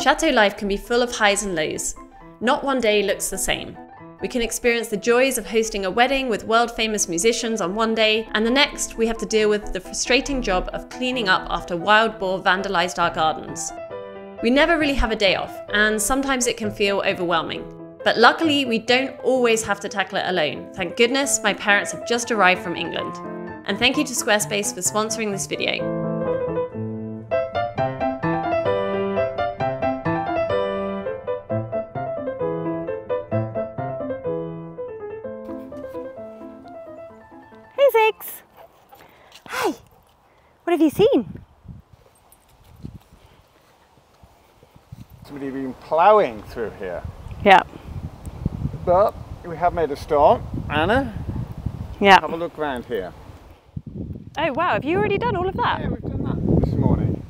Chateau life can be full of highs and lows. Not one day looks the same. We can experience the joys of hosting a wedding with world-famous musicians on one day, and the next we have to deal with the frustrating job of cleaning up after wild boar vandalized our gardens. We never really have a day off, and sometimes it can feel overwhelming. But luckily, we don't always have to tackle it alone. Thank goodness my parents have just arrived from England. And thank you to Squarespace for sponsoring this video. Hey Ziggs! Hey! What have you seen? Somebody been ploughing through here. Yeah. But we have made a start. Anna, Yeah. have a look around here. Oh wow, have you already done all of that? Yeah, we've done that this morning.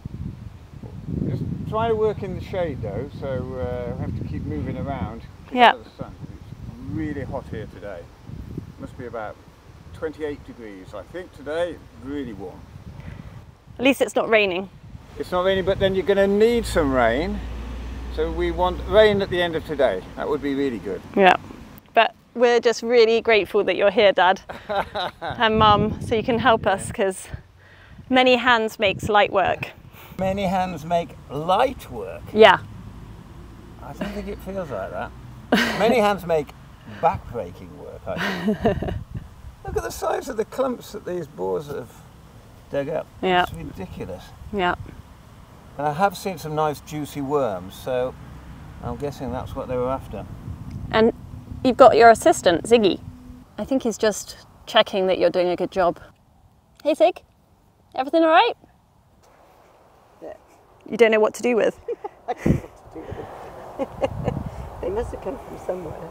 Just try to work in the shade though, so we have to keep moving around. Yeah. The sun. It's really hot here today. Must be about 28 degrees, I think today. Really warm. At least it's not raining. It's not raining, but then you're going to need some rain. So we want rain at the end of today. That would be really good. Yeah. But we're just really grateful that you're here, Dad and Mum, so you can help us, because many hands makes light work. Many hands make light work. Yeah. I don't think it feels like that. Many hands make back-breaking work, I think. Look at the size of the clumps that these boars have dug up. Yeah. It's ridiculous. Yeah. And I have seen some nice juicy worms, so I'm guessing that's what they were after. And you've got your assistant, Ziggy. I think he's just checking that you're doing a good job. Hey Zig, everything all right? Yeah. You don't know what to do with? I don't know what to do with them. They must have come from somewhere.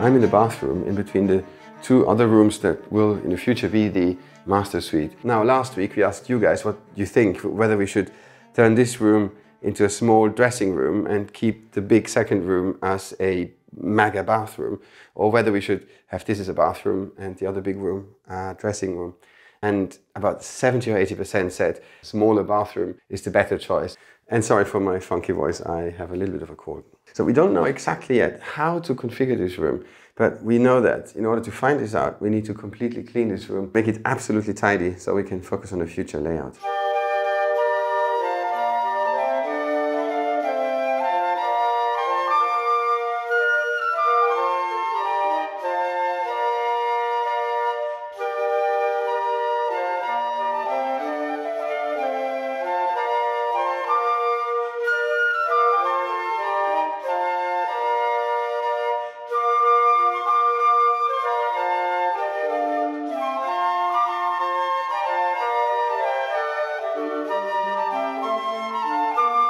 I'm in the bathroom in between the two other rooms that will in the future be the master suite. Now last week we asked you guys what you think, whether we should turn this room into a small dressing room and keep the big second room as a mega bathroom, or whether we should have this as a bathroom and the other big room a dressing room. And about 70 or 80% said smaller bathroom is the better choice. And sorry for my funky voice, I have a little bit of a cold. So we don't know exactly yet how to configure this room, but we know that in order to find this out, we need to completely clean this room, make it absolutely tidy so we can focus on the future layout.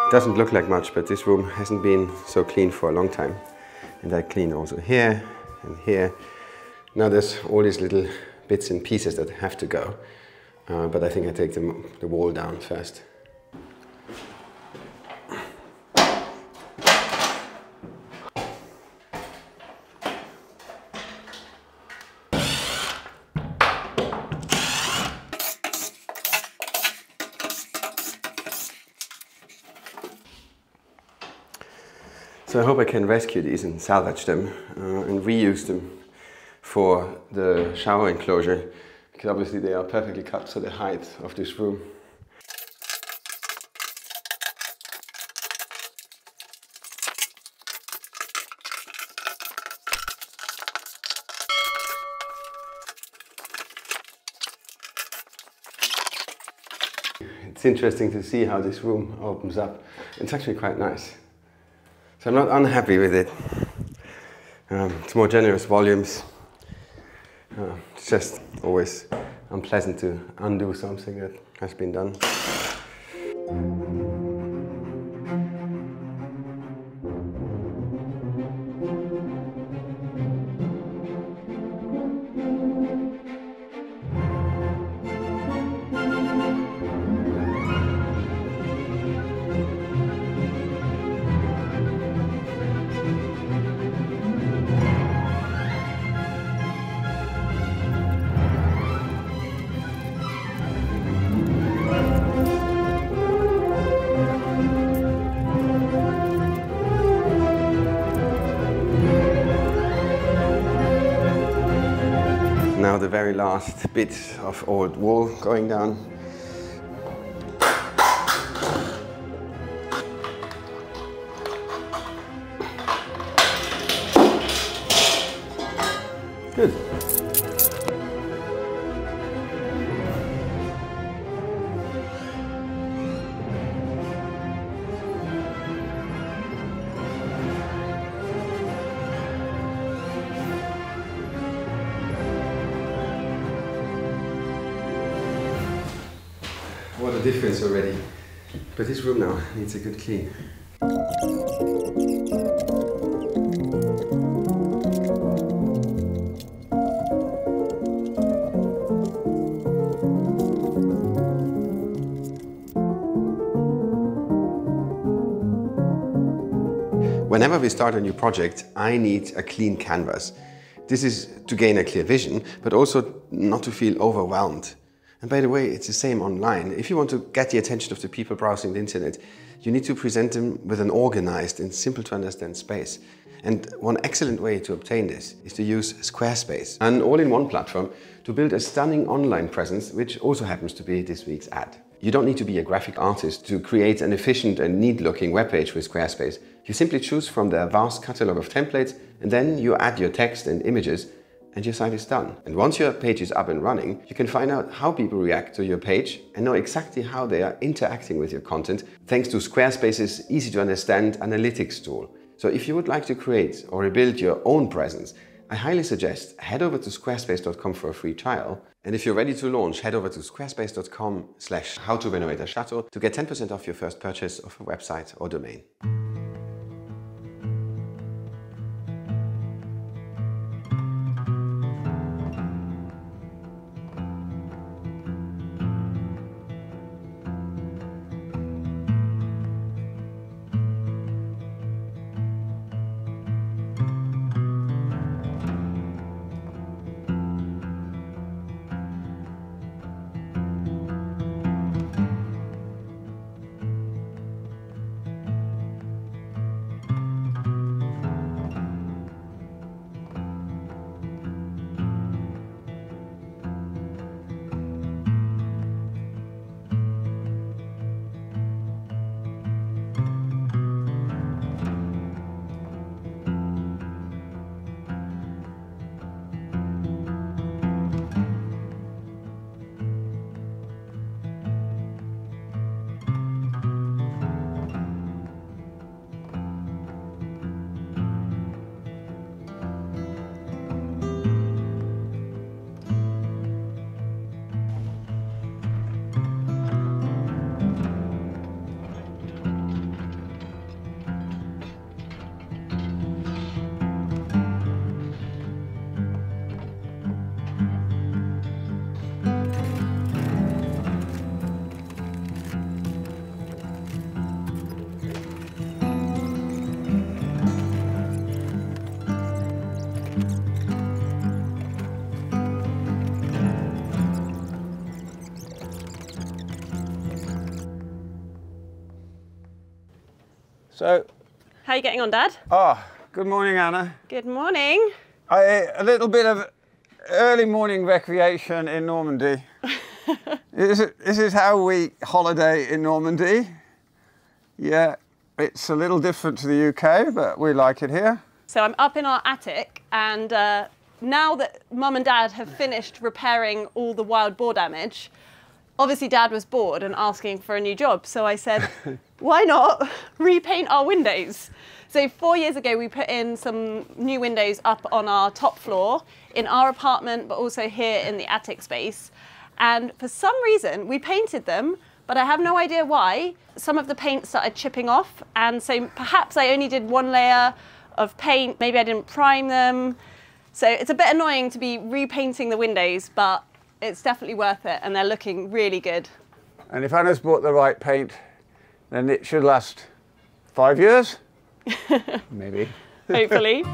It doesn't look like much, but this room hasn't been so clean for a long time. And I clean also here and here. Now there's all these little bits and pieces that have to go. But I think I take the wall down first. So I hope I can rescue these and salvage them and reuse them for the shower enclosure, because obviously they are perfectly cut to the height of this room. It's interesting to see how this room opens up. It's actually quite nice. So I'm not unhappy with it. It's more generous volumes. It's just always unpleasant to undo something that has been done. now the very last bit of old wall going down. Good. What a difference already. But this room now needs a good clean. Whenever we start a new project, I need a clean canvas. This is to gain a clear vision, but also not to feel overwhelmed. And by the way, it's the same online. If you want to get the attention of the people browsing the internet, you need to present them with an organized and simple to understand space. And one excellent way to obtain this is to use Squarespace, an all-in-one platform to build a stunning online presence, which also happens to be this week's ad. You don't need to be a graphic artist to create an efficient and neat-looking webpage with Squarespace. You simply choose from their vast catalog of templates, and then you add your text and images, and your site is done. And once your page is up and running, you can find out how people react to your page and know exactly how they are interacting with your content, thanks to Squarespace's easy-to-understand analytics tool. So if you would like to create or rebuild your own presence, I highly suggest head over to squarespace.com for a free trial. And if you're ready to launch, head over to squarespace.com/howtorenovate-a-chateau to get 10% off your first purchase of a website or domain. So, How are you getting on, Dad? good morning, Anna. Good morning. A little bit of early morning recreation in Normandy. This is how we holiday in Normandy. Yeah, it's a little different to the UK, but we like it here. So I'm up in our attic, and now that Mum and Dad have finished repairing all the wild boar damage, obviously Dad was bored and asking for a new job. So I said, why not repaint our windows? So 4 years ago, we put in some new windows up on our top floor in our apartment, but also here in the attic space. And for some reason, we painted them, but I have no idea why. Some of the paint started chipping off. And so perhaps I only did one layer of paint. Maybe I didn't prime them. So it's a bit annoying to be repainting the windows, but it's definitely worth it. And they're looking really good. And if Anna's bought the right paint, then it should last 5 years. Maybe. Hopefully.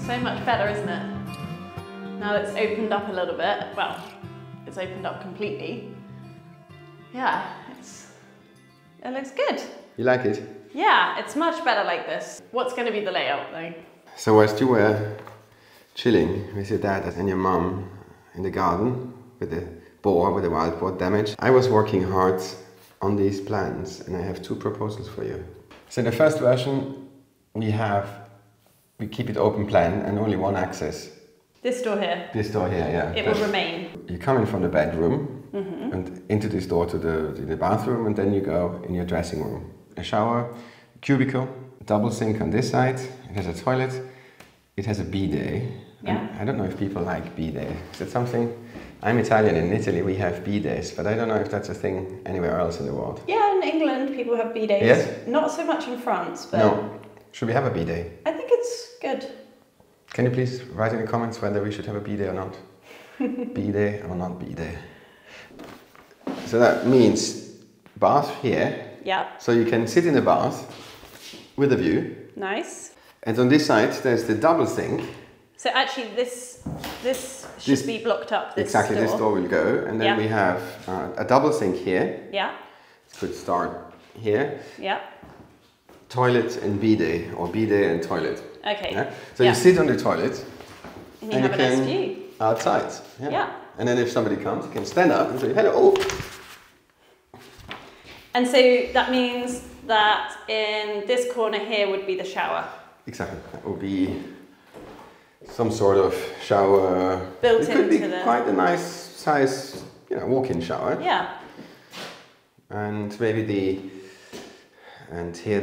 So much better, isn't it? Now it's opened up a little bit. Well, it's opened up completely. Yeah, it looks good. You like it? Yeah, it's much better like this. What's going to be the layout though? So whilst you were chilling with your dad and your mum in the garden with the wild boar damage, I was working hard on these plans, and I have two proposals for you. So in the first version, we keep it open plan and only one access. This door here? This door here, yeah. It will remain. You come in from the bedroom and into this door to the bathroom, and then you go in your dressing room. A shower, cubicle, double sink on this side, it has a toilet, it has a bidet. Yeah. I don't know if people like bidet. Is that something? I'm Italian, in Italy we have bidets, but I don't know if that's a thing anywhere else in the world. Yeah, in England people have bidets. Yes? Not so much in France, but... No. Should we have a bidet? I think it's good. Can you please write in the comments whether we should have a bidet or not? Bidet or not bidet? So that means bath here. Yeah. So you can sit in the bath with a view. Nice. And on this side there's the double sink. So actually this should be blocked up, this exactly, door. this door will go, and then we have a double sink here. Yeah. Could start here. Yeah. Toilet and bidet, or bidet and toilet. Okay. Yeah? So you sit on the toilet and you have a nice view. Outside. Yeah. And then if somebody comes, you can stand up and say hello. And so that means that in this corner here would be the shower. Exactly. That would be some sort of shower. Built it could into be quite a nice size, walk-in shower. Yeah. And maybe here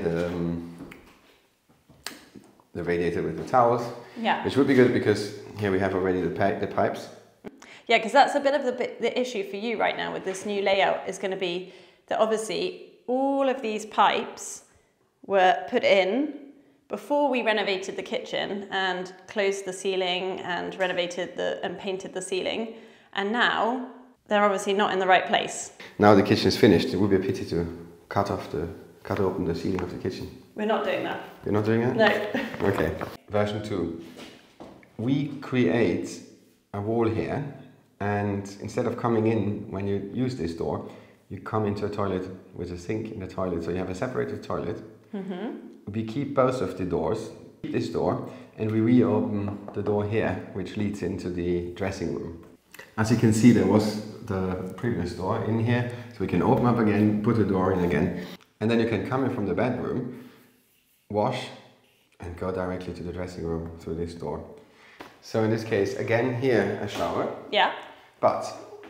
the radiator with the towels. Yeah. Which would be good because here we have already the pipes. Yeah, because that's a bit of the issue for you right now with this new layout is going to be that obviously all of these pipes were put in before we renovated the kitchen and closed the ceiling and renovated and painted the ceiling, and now they're obviously not in the right place. Now the kitchen is finished, it would be a pity to cut open the ceiling of the kitchen. We're not doing that. You're not doing it? No. Okay. Version 2. We create a wall here, and instead of coming in when you use this door, you come into a toilet with a sink in the toilet, so you have a separated toilet. We keep both of the doors, this door, and we reopen the door here, which leads into the dressing room. As you can see, there was the previous door in here, so we can open up again, put the door in again, and then you can come in from the bedroom, wash, and go directly to the dressing room through this door. So in this case, again here a shower. Yeah. But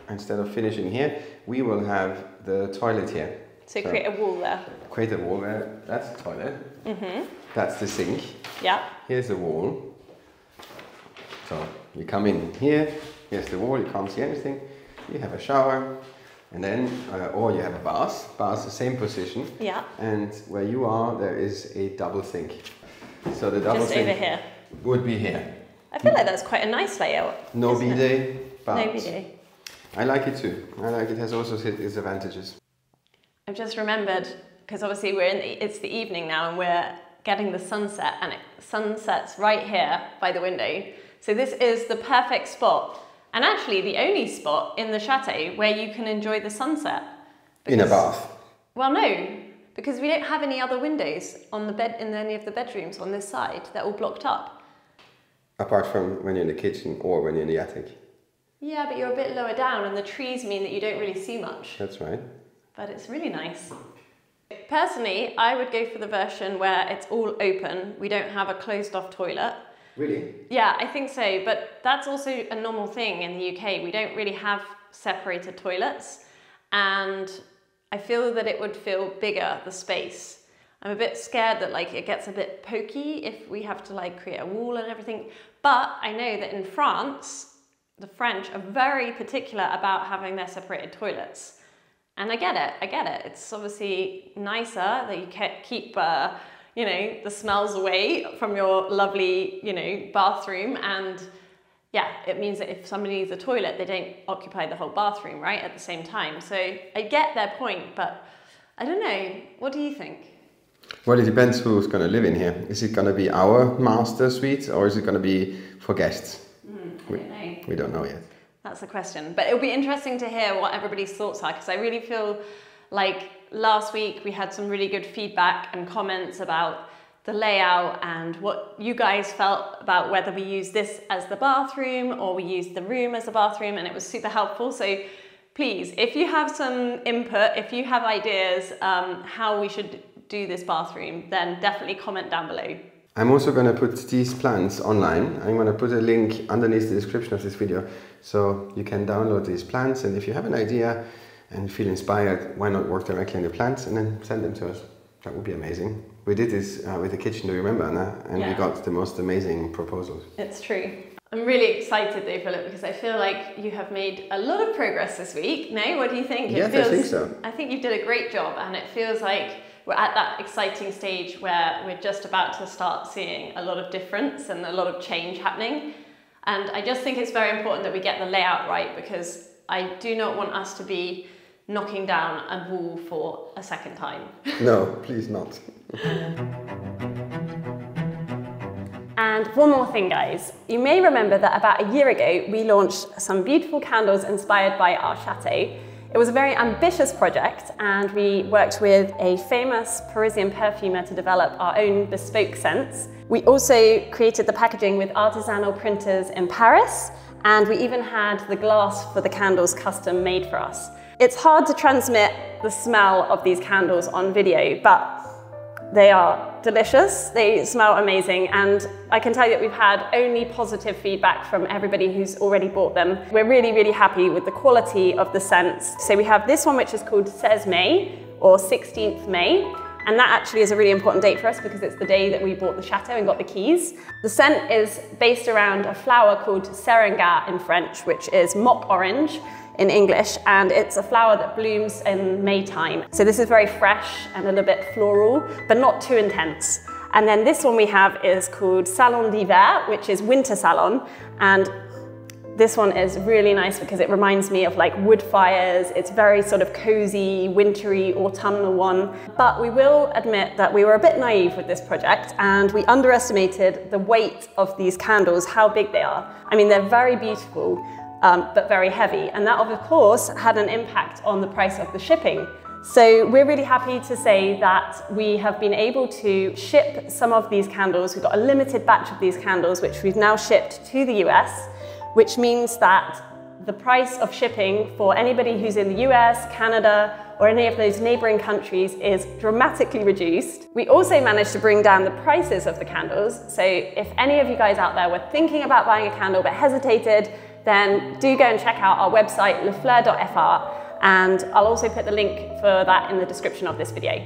instead of finishing here, we will have the toilet here. So create a wall there. Create a wall there. That's the toilet. That's the sink. Yeah. Here's the wall. So you come in here. Here's the wall. You can't see anything. You have a shower, and then or you have a bath. Bath, the same position. Yeah. And where you are, there is a double sink. So the double Just sink over here. would be here. I feel like that's quite a nice layout. No bidet, but no bidet. I like it too. I like it. Has also its advantages. I've just remembered, because obviously it's the evening now and we're getting the sunset, and it sunsets right here by the window. So this is the perfect spot, and actually the only spot in the chateau where you can enjoy the sunset. In a bath? Well, no, because we don't have any other windows on the bed in any of the bedrooms on this side. They're all blocked up. Apart from when you're in the kitchen or when you're in the attic. Yeah, but you're a bit lower down and the trees mean that you don't really see much. That's right. But it's really nice. Personally, I would go for the version where it's all open. We don't have a closed off toilet. Really? Yeah, I think so. But that's also a normal thing in the UK. We don't really have separated toilets. And I feel that it would feel bigger, the space. I'm a bit scared that it gets a bit pokey if we have to create a wall and everything. But I know that in France, the French are very particular about having their separated toilets. And I get it. It's obviously nicer that you keep, the smells away from your lovely, bathroom. And yeah, it means that if somebody needs a toilet, they don't occupy the whole bathroom, right, at the same time. So I get their point, but I don't know. What do you think? Well, it depends who's going to live in here. Is it going to be our master suite or is it going to be for guests? I don't know. We don't know yet. That's the question. But it'll be interesting to hear what everybody's thoughts are, because I really feel like last week we had some really good feedback and comments about the layout and what you guys felt about whether we use this as the bathroom or we use the room as a bathroom, and it was super helpful. So please, if you have some input, if you have ideas how we should do this bathroom, then definitely comment down below. I'm also going to put these plans online. I'm going to put a link underneath the description of this video so you can download these plans, and if you have an idea and feel inspired, why not work directly on the plans and then send them to us. That would be amazing. We did this with the kitchen, do you remember, Anna? And we got the most amazing proposals. It's true. I'm really excited though, Philip, because I feel like you have made a lot of progress this week. No, what do you think? Yes, I think so. I think you did a great job, and it feels like we're at that exciting stage where we're just about to start seeing a lot of difference and a lot of change happening. And I just think it's very important that we get the layout right, because I do not want us to be knocking down a wall for a second time. No, please not. And one more thing, guys. You may remember that about a year ago, we launched some beautiful candles inspired by our chateau. It was a very ambitious project, and we worked with a famous Parisian perfumer to develop our own bespoke scents. We also created the packaging with artisanal printers in Paris, and we even had the glass for the candles custom made for us. It's hard to transmit the smell of these candles on video, but they are delicious, they smell amazing, and I can tell you that we've had only positive feedback from everybody who's already bought them. We're really, really happy with the quality of the scents. So we have this one, which is called 16 May, or 16th May, and that actually is a really important date for us because it's the day that we bought the chateau and got the keys. The scent is based around a flower called seringa in French, which is mock orange in English, and it's a flower that blooms in May time. So this is very fresh and a little bit floral, but not too intense. And then this one we have is called Salon d'Hiver, which is winter salon, and this one is really nice because it reminds me of like wood fires. It's very sort of cozy, wintry, autumnal one. But we will admit that we were a bit naive with this project, and we underestimated the weight of these candles, how big they are. I mean, they're very beautiful, but very heavy. And that, of course, had an impact on the price of the shipping. So we're really happy to say that we have been able to ship some of these candles. We've got a limited batch of these candles, which we've now shipped to the US, which means that the price of shipping for anybody who's in the US, Canada, or any of those neighboring countries is dramatically reduced. We also managed to bring down the prices of the candles. So if any of you guys out there were thinking about buying a candle but hesitated, then do go and check out our website, htrac.hello, and I'll also put the link for that in the description of this video.